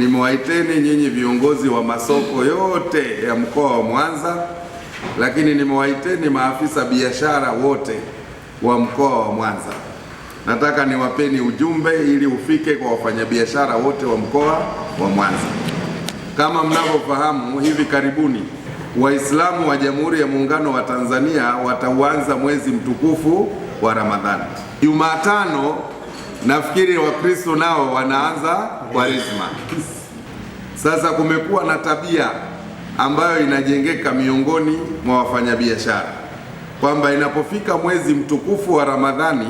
Nimewaiteni nyinyi viongozi wa masoko yote ya mkoa wa Mwanza, lakini nimewaiteni maafisa biashara wote wa mkoa wa Mwanza. Nataka niwapeni ujumbe ili ufike kwa wafanyabiashara wote wa mkoa wa Mwanza. Kama mnavyofahamu, hivi karibuni Waislamu wa Jamhuri ya Muungano wa Tanzania watauanza mwezi mtukufu wa Ramadhani. Jumatano nafikiri Wakristo nao wanaanza Kwaresma. Sasa kumekuwa na tabia ambayo inajengeka miongoni mwa wafanyabiashara kwamba inapofika mwezi mtukufu wa Ramadhani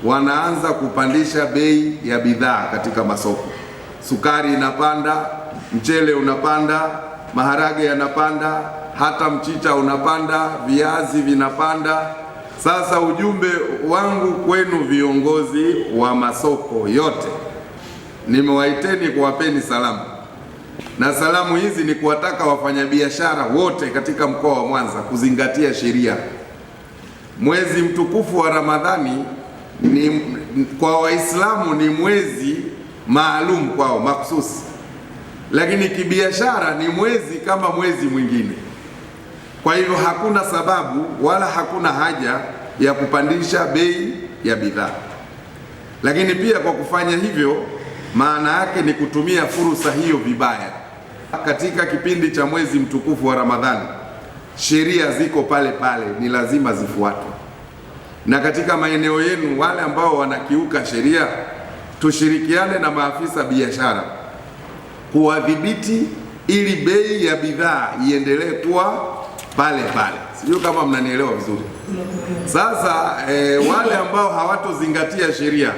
wanaanza kupandisha bei ya bidhaa katika masoko. Sukari inapanda, mchele unapanda, maharage yanapanda, hata mchicha unapanda, viazi vinapanda. Sasa ujumbe wangu kwenu viongozi wa masoko yote, nimewaiteni kuwapeni salamu, na salamu hizi ni kuwataka wafanyabiashara wote katika mkoa wa Mwanza kuzingatia sheria. Mwezi mtukufu wa Ramadhani kwa Waislamu ni mwezi maalum kwao makhsusi, lakini kibiashara ni mwezi kama mwezi mwingine. Kwa hivyo hakuna sababu wala hakuna haja ya kupandisha bei ya bidhaa. Lakini pia kwa kufanya hivyo, maana yake ni kutumia fursa hiyo vibaya. Katika kipindi cha mwezi mtukufu wa Ramadhani, sheria ziko pale pale, ni lazima zifuatwe. Na katika maeneo yenu wale ambao wanakiuka sheria, tushirikiane na maafisa biashara kuwadhibiti ili bei ya bidhaa iendelee kuwa pale pale. Sijui kama mnanielewa vizuri. Sasa wale ambao hawatozingatia sheria,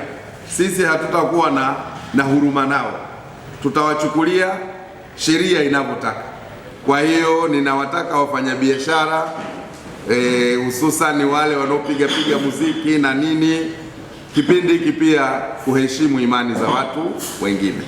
sisi hatutakuwa na huruma nao, tutawachukulia sheria inavyotaka. Kwa hiyo ninawataka wafanyabiashara hususani wale wanaopiga muziki na nini, kipindi hiki pia kuheshimu imani za watu wengine.